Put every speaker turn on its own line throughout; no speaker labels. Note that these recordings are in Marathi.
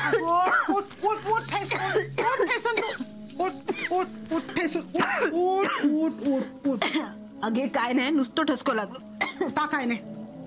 उठ उठ उठ ठेसून उठ उठ उठ ठेसून उठ उठ उठ उठ.
अगे काय नाही, नुसतं ठसको लागलो.
ता काय नाही,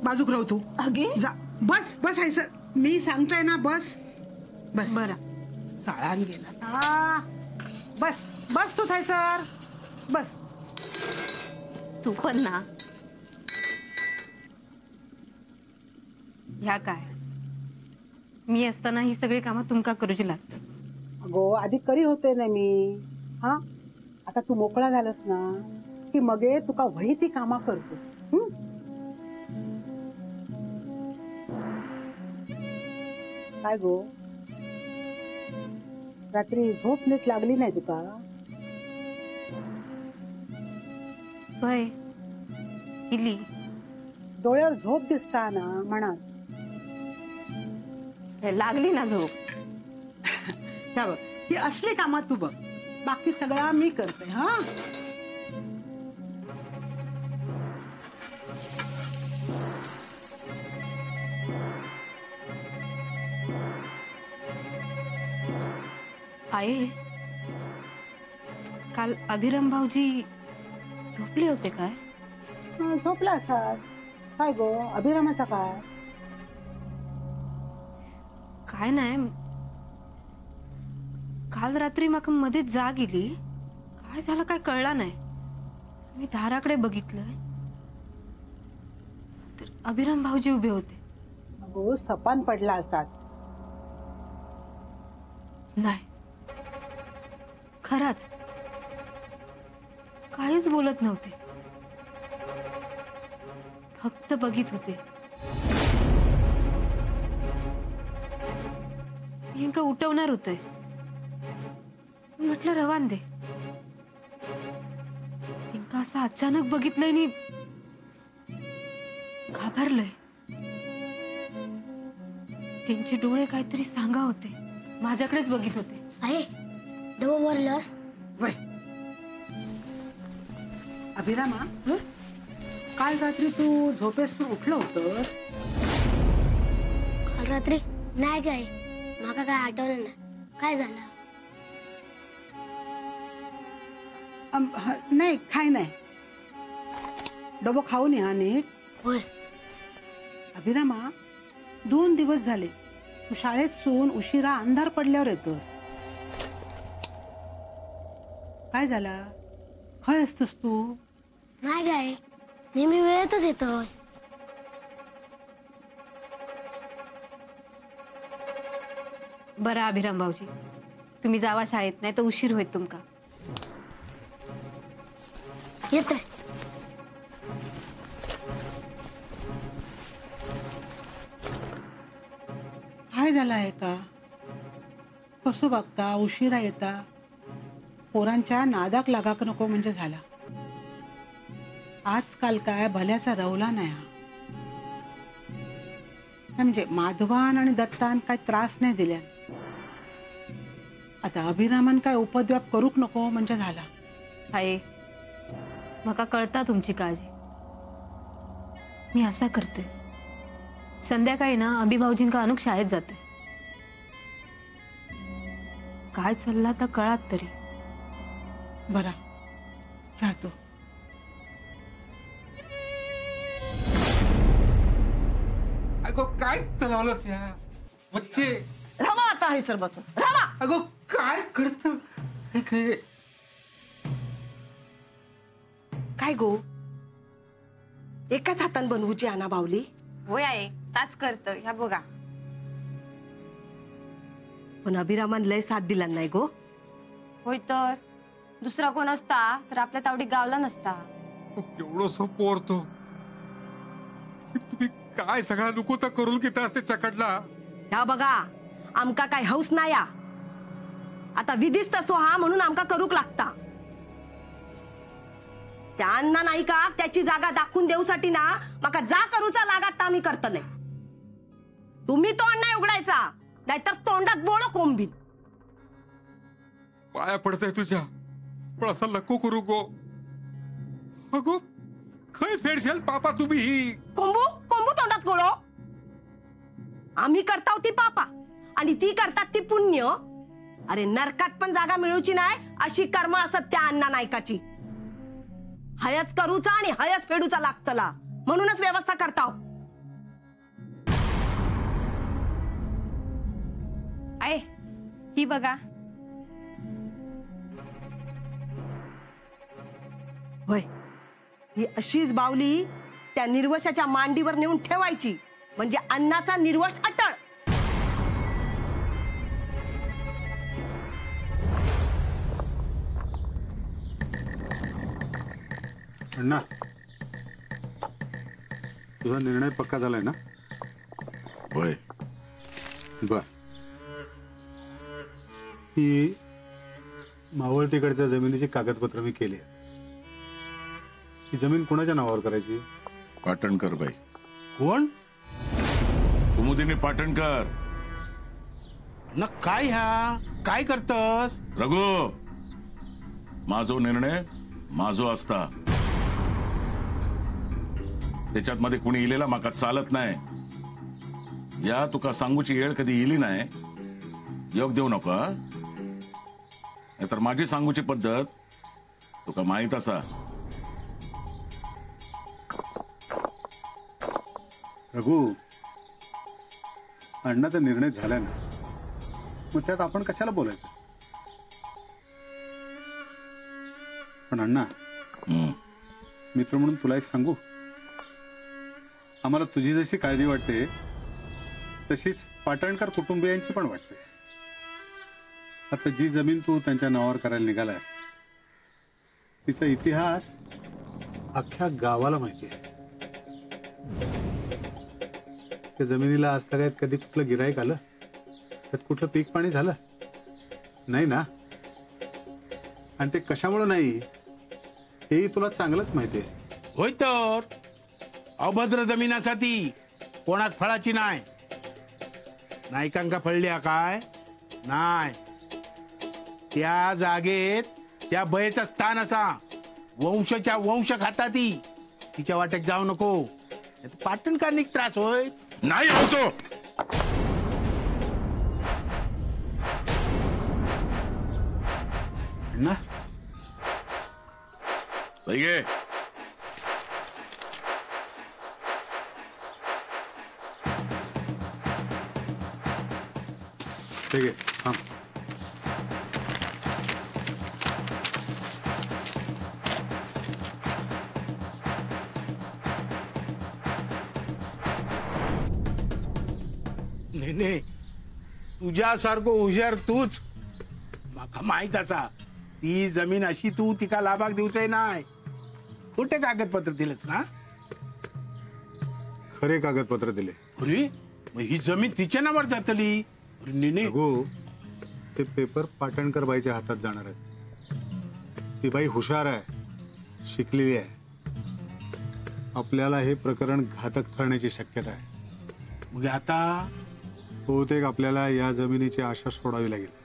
बाजूक राहू तू.
अगे
जा बस बस आहे सर, मी सांगताय ना बस बस.
बरं
चाळान गेला. बस बस तू थाय सर बस.
तू पण ना. ह्या काय मी असताना ही सगळी कामं तुमका करूची लागतात.
अगो आधी करी होते ना मी. हा आता तू मोकळा झालास ना की मगे तुका वही ती कामा करतो. काय गो रात्री झोप नीट लागली नाही तुका?
होय इली
डोळ्यावर झोप दिसता ना म्हणा.
लागली ना झोप.
त्या बघ ही असली कामात तू बघ, बाकी सगळा मी करते. हा
आहे काल अभिराम भाऊजी झोपले होते काय?
झोपला असाल. काय गो अभिरामाचा काय?
काय नाही, काल रात्री माका मध्ये जाग गेली. काय झालं काय कळला नाही. मी दाराकडे बघितलं तर अभिराम भाऊजी उभे होते.
अगो सपान पडला असतात.
नाही खरंच काहीच बोलत नव्हते, फक्त बघित होते. मी का उठवणार होते, म्हटलं रवान दे. तिंका असं अचानक बघितलंय नी घाबरलंय. त्यांचे डोळे काहीतरी सांगा होते, माझ्याकडेच बघित होते.
आहे डोवर लस
वय अभिरामा, काल रात्री तू झोपेसून उठलं होतं?
काल रात्री नाही काय माका काय आठवलं नाही. काय झालं?
नाही काय नाही, डबो खाऊन या नीट.
होय
अभिरामा 2 दिवस झाले तू शाळेत सून उशिरा अंधार पडल्यावर येतोस. काय झाला? काय असतस तू?
नाही काय नेहमी वेळेतच येतो.
बरं अभिराम भाऊजी, तुम्ही जावा शाळेत, नाही तर उशीर होईल तुमका.
येतोय.
काय झालं आहे का? कसं बघता उशिरा येता? पोरांच्या नादाक लागाक नको म्हणजे झाला. आजकाल काय भल्याचा रवला नाही हा. म्हणजे माधवान आणि दत्तान काय त्रास नाही दिल्या. आता अभिरामन काय उपद्व्याप करूक नको म्हणजे झाला.
आहे मका कळता तुमची काळजी. मी असा करते, संध्याकाळी ना अभिभाऊजींका अनुक शाळेत जाते. काय चालला तर कळात तरी.
बरा जातो.
अगो काय तलावलंस या बच्चे?
रामा आता आहे सर बसून. रामा
अगो काय करत?
काय गो एकाच हातान बनवूची आणा बावली?
होय आहे ताच करत. ह्या बघा.
पण अभिरामान लय साथ दिला नाही गो.
होय तर दुसरा कोण असता तर आपल्या तावडी गावला नसता.
केवढो सोपो तो. तुम्ही काय सगळा नको तर करून घेता ते चकडला.
ह्या बघा आमका काय हौस नाही या. आता विधीच तसो हा म्हणून आमका करूक लागता. त्यांना नाही का त्याची जागा दाखवून देऊसाठी ना माका जा करूचा लागात आम्ही करत नाही. तुम्ही तोंड नाही उघडायचा, नाहीतर तोंडात बोळ कोंबीन.
पाया पडतंय तुझ्या, पण असं नको करू गो. अगो खय फेडशाल पापा तुम्ही ही.
कोंबू कोंबू तोंडात गोळो. आम्ही करता होती पापा आणि ती करतात ती पुण्य. अरे नरकात पण जागा मिळूची नाही अशी कर्म असत त्या अण्णा नायकाची. हयच करूचा आणि हयच फेडूचा लागतला म्हणूनच व्यवस्था करताव.
आहे ही बघा.
होय, ही अशीच बावली त्या निर्वशाच्या मांडीवर नेऊन ठेवायची म्हणजे अन्नाचा निर्वश अटळ.
अण्णा, तुझा निर्णय पक्का झालाय ना?
होय.
बर. ही मावळतीकडच्या जमिनीची कागदपत्र मी केली आहेत. ही जमीन कोणाच्या नावावर करायची?
पाटणकर बाई.
कोण?
कुमुदिनी पाटणकर.
न काय ह्या काय करतस?
रघु, माझो निर्णय माझो असता. त्याच्यात मध्ये कुणी इलेला माका चालत नाही. या तुका सांगूची येळ कधी इली नाही योग देऊ नका. नाहीतर माझी सांगूची पद्धत तुका माहित असा.
रघु, अण्णाचा निर्णय झाला ना, मग त्यात आपण कशाला बोलायचं? पण अण्णा, मित्र म्हणून तुला एक सांगू, आम्हाला तुझी जशी काळजी वाटते तशीच पाटणकर कुटुंबियांची पण वाटते. आता जी जमीन तू त्यांच्या नावावर करायला निघालास तिचा इतिहास अख्ख्या गावाला माहिती आहे. त्या जमिनीला आज तगायत कधी कुठलं गिराईक आलं, त्यात कुठलं पीक पाणी झालं नाही ना? आणि ते कशामुळे नाही हेही तुला चांगलंच माहिती आहे.
होय तर अभद्र जमीनाचा ती कोणाक फळाची नाही. नायकांका फळल्या काय नाही. त्या जागेत त्या बयेचा स्थान असा. वंशच्या वंश खाता ती. तिच्या वाटेक जाऊ नको. पाटणकांनी त्रास होय.
नाही होतो.
ना
सही आहे.
ठीक आहे, थांब.
नाही, तुझ्यासारखं हुशार तूच. माका माहित असा ती जमीन अशी तू तिका लाभाक देऊचंय नाही. कुठे कागदपत्र दिलंस ना?
खरे कागदपत्र दिले.
अरे मग ही जमीन तिच्या नावावर जातली. अरे नेने,
रघु, ते पेपर पाटणकर बाईच्या हातात जाणार आहेत. ती बाई हुशार आहे, शिकलेली आहे. आपल्याला हे प्रकरण घातक ठरण्याची शक्यता आहे.
मग आता
बहुतेक आपल्याला या जमिनीची आशा सोडावी लागेल.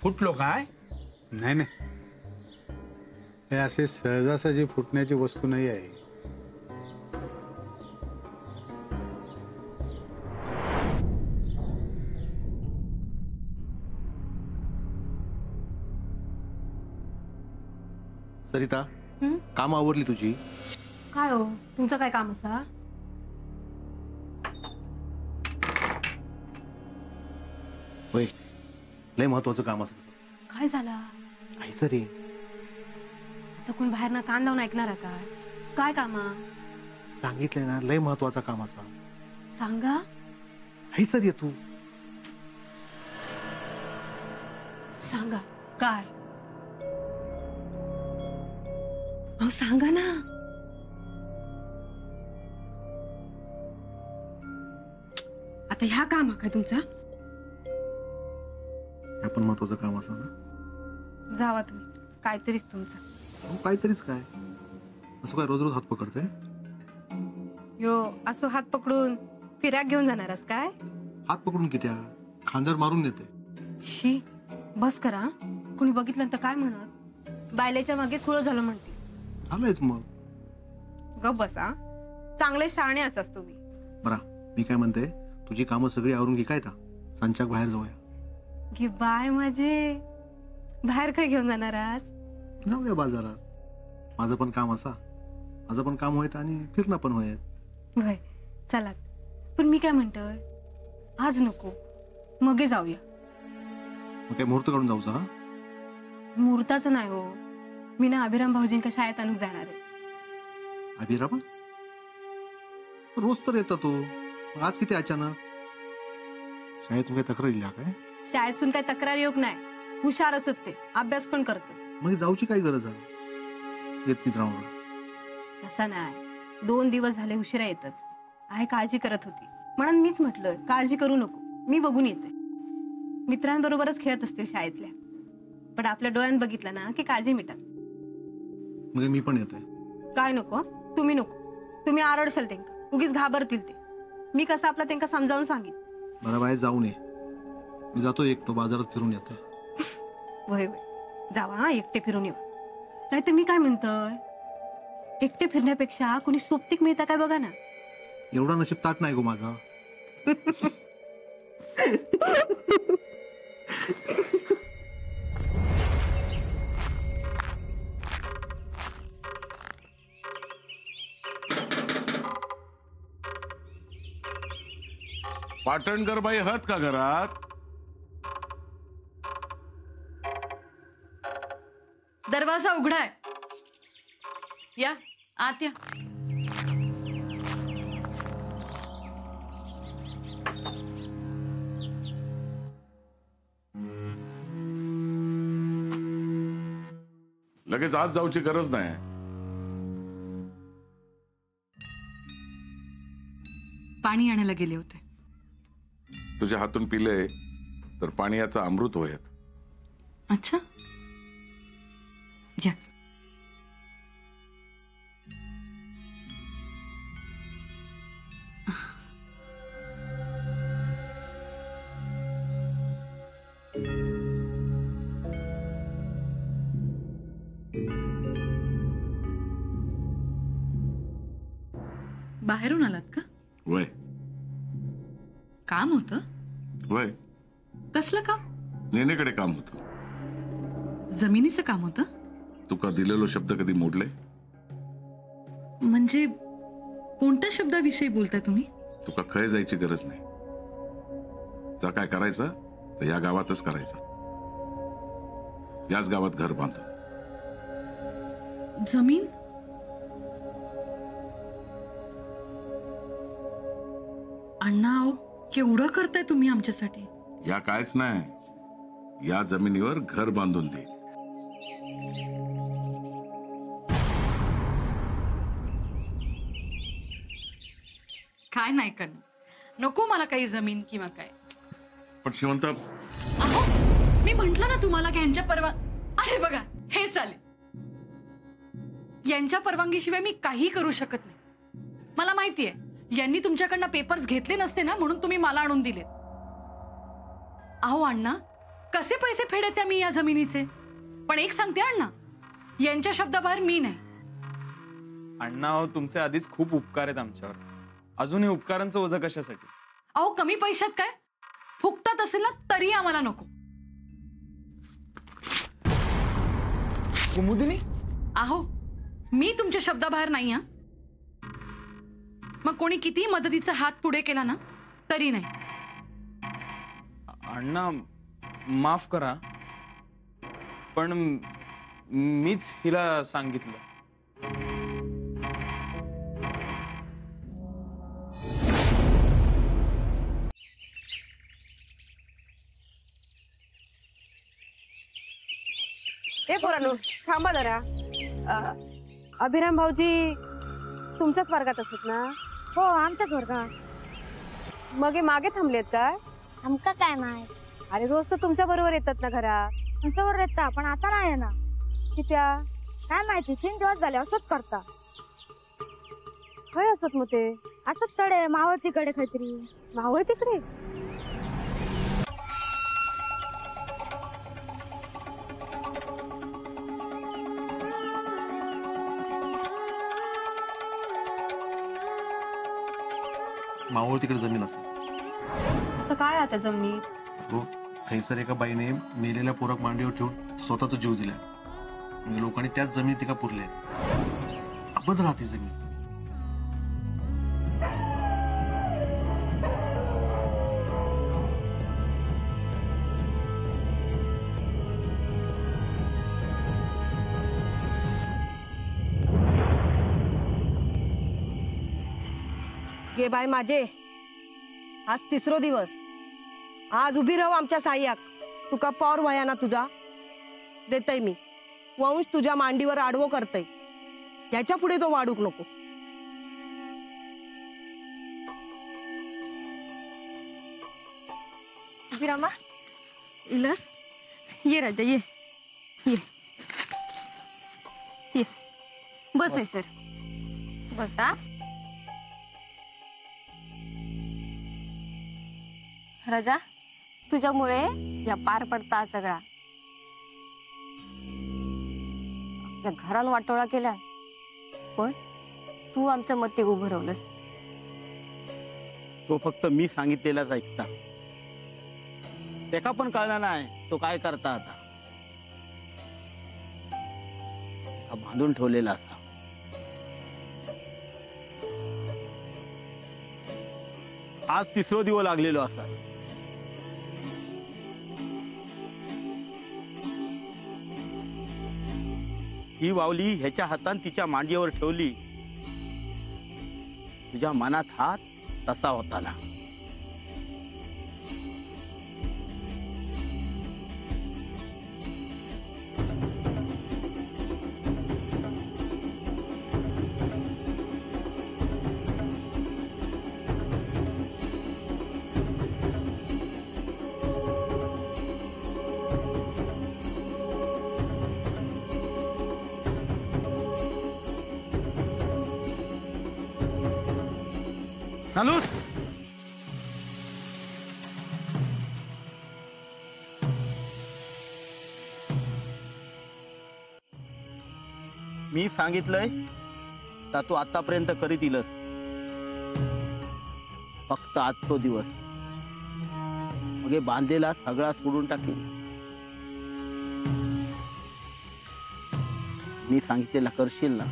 फुटलो काय?
नाही नाही, हे असे सहजासहजी फुटण्याची वस्तू नाही आहे.
सरिता, काम आवरली तुझी?
काय हो, तुमचं काय काम असा?
होय, लय महत्वाचं काम असं.
काय झाला?
ऐसा रे,
आता कोण बाहेर ना कान लावून ऐकणार का? काय कामा?
सांगितलंय ना, लय महत्वाचा काम असा.
सांगा.
ऐसा रे तू.
सांगा काय? अहो सांगा ना. आता ह्या काम काय तुमचा?
आपण महत्वाचं काम असं ना.
जावा तुम्ही, काहीतरीच तुमचं.
हो, काहीतरीच काय? असं काय रोज रोज हात पकडते?
यो असं हात पकडून फिराक घेऊन जाणारस काय?
हात पकडून किती खांद्यावर मारून नेते.
शी, बस करा. कोणी बघितलं तर काय म्हणत? बायलेच्या मागे खुळं झालं म्हणते.
चालूयच मग.
ग बसा, चांगले शहाणे असास तुम्ही.
बरा मी काय म्हणते, तुझी कामं सगळी आवरून घे काय ता, सांच्याक बाहेर जाऊया.
घे बाय माझे, बाहेर काय घेऊन जाणार आज?
जाऊया बाजारात. माझं पण काम असा, माझं पण काम होत आणि फिरणं पण होत.
होय चला. पण मी काय म्हणतोय, आज नको, मगे जाऊया.
मग काय मुहूर्त काढून जाऊचा?
मुहूर्ताचं नाही हो, मी ना अभिराम भाऊजींका शाळेत आणून जाणार आहे.
अभिराम रोज तर येतो तो, आज किती अचानक? शाळेतून काही तक्रार दिल्या काय?
शाळेतून काय तक्रार योग नाही, हुशार असत ते, अभ्यास पण करत.
मग जाऊची काय गरज आहे? येत मित्रांवर
तसा नाही, 2 दिवस झाले उशिरा येतात. आहे काळजी करत होती म्हणून मीच म्हटलं काळजी करू नको, मी बघून येते. मित्रांबरोबरच खेळत असतील शाळेतल्या, पण आपल्या डोळ्यात बघितलं ना की काळजी मिटत.
मग मी पण येते.
काय नको, तुम्ही नको, तुम्ही आरडशाल त्यांका, उगीच घाबरतील ते. मी कसं आपला त्यांका समजावून सांगित.
बरं बाहेर जाऊ नये, मी जातो एकटो बाजारात फिरून येते.
वय वय जावा हा, एकटे फिरून येऊ. नाहीतर मी काय म्हणतोय, एकटे फिरण्यापेक्षा कोणी सोबतीक मिळता काय बघा ना.
एवढा नशीब ताट नाही गो माझा.
पाटणकर बाई आहात का घरात?
दरवाजा उघडाय, या आत या.
लगेच आज जाऊची गरज नाही.
पाणी आणायला गेले होते.
तुझ्या हातून पिले तर पाणी याचं अमृत होयत.
अच्छा, या. बाहेरून आलात का?
वय
काम होतं?
वय
कसलं काम?
नेनेकडे काम होतं.
जमिनीचं काम होतं?
तुका दिलेलो शब्द कधी मोडले?
म्हणजे कोणत्या शब्दाविषयी बोलताय तुम्ही?
तुका खय जायची गरज नाही. जर काय करायचं तर या गावातच करायचं. याच गावात घर बांधू.
जमीन? अण्णा केवढं करताय तुम्ही आमच्यासाठी?
या कायच नाही, या जमिनीवर घर बांधून दे.
काय नाही करणार, नको मला काही जमीन किंवा काय.
पण श्रीमंत,
अहो मी म्हंटल ना तुम्हाला की यांच्या अरे बघा हे चालेल. यांच्या परवानगीशिवाय मी काही करू शकत नाही. मला माहितीये यांनी तुमच्याकडनं पेपर्स घेतले नसते ना, म्हणून तुम्ही मला आणून दिले. अहो अण्णा, कसे पैसे फेडायचे मी या जमिनीचे? पण एक सांगते अण्णा, यांच्या शब्दाबाहेर मी नाही.
अण्णा तुमचे आधीच खूप उपकार आहेत आमच्यावर, अजून हे उपकारांचं ओझं कशासाठी?
अहो कमी पैशात काय, फुकटात असेल ना तरी आम्हाला नको.
कुमुदिनी,
अहो मी तुमच्या शब्दाबाहेर नाही. हा मग कोणी किती मदतीचा हात पुढे केला ना तरी नाही.
अण्णा माफ करा, पण मीच हिला सांगितलं.
ए पोरांनो थांबा जरा. अभिराम भाऊजी तुमच्याच वर्गात असत ना?
हो आमच्याच वर्गात.
मग हे मागे थांबलेत काय?
आमका काय माहित.
अरे रोज तर तुमच्या बरोबर येतात ना घरात.
तुमच्यावर येता पण आता नाही ना.
कित्या
काय माहिती 3 दिवस झाले असंच करता.
काय असत मग ते?
असंच तडे मावळतीकडे काहीतरी.
मावळतीकडे?
मावळ तिकडे जमीन असेल.
असं काय आहे त्या जमिनीत?
हो, थैसर एका बाईने मेलेल्या पोरक मांडीवर ठेवून स्वतःचा जीव दिला. म्हणजे लोकांनी त्याच जमीन तिका पुरले. अबद राहते जमीन.
गे बाय माझे, आज तिसरो दिवस. आज उभी राहू आमच्या साह्याक. तुका पौर वया ना तुझा देतय मी. वंश तुझ्या मांडीवर आडवो करतय. याच्या पुढे तो वाढूक नको.
विरामा इलस, ये राजा ये ये ये. बस आहे सर, बस. हा राजा, तुझ्यामुळे या पार पडता सगळा. आपल्या घरान वाटोळा केला, पण तू आमच्या मती उभं राहिलंस.
तो फक्त मी सांगितलेलाच ऐकता. त्याका पण कळणार नाही तो काय करता. आता बांधून ठेवलेला असा. आज तिसरो दिवस लागलेलो असा. ही वावली ह्याच्या हातान तिच्या मांडीवर ठेवली. तुझ्या मनात हात तसा होता ना. चालूच. मी सांगितलंय तर तू आतापर्यंत करीत येलस. फक्त आज तो दिवस मग बांधलेला सगळा सोडून टाकेल. मी सांगितलेला करशील ना.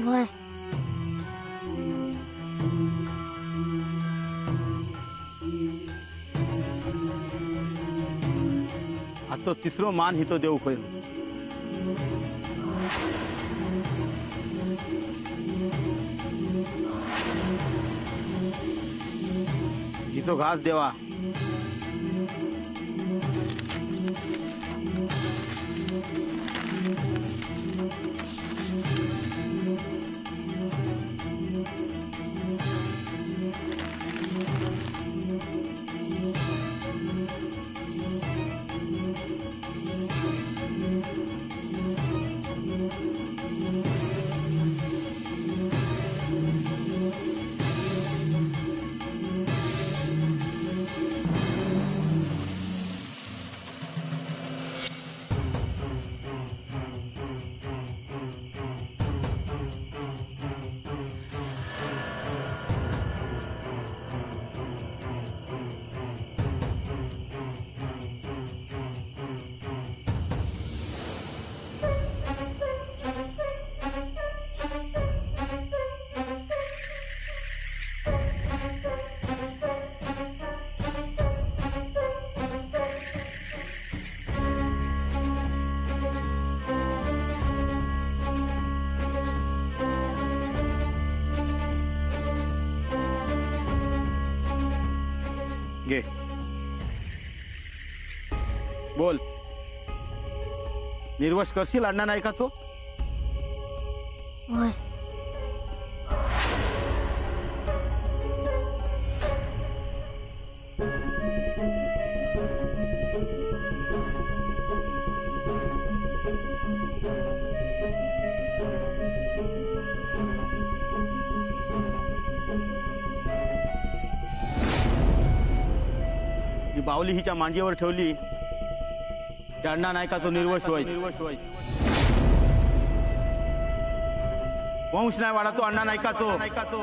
वय
आज तो तिसरो मान हितो देऊ खंय. हितो घास देवा. घे. बोल. निर्वश करशील अण्णा नाही का तो.
वय
ही बावली हिच्या मांडीवर ठेवली. अण्णा नाही का तो निर्वश व्हायचा.
वंश नाही वाढा तो, अण्णा नाही का तो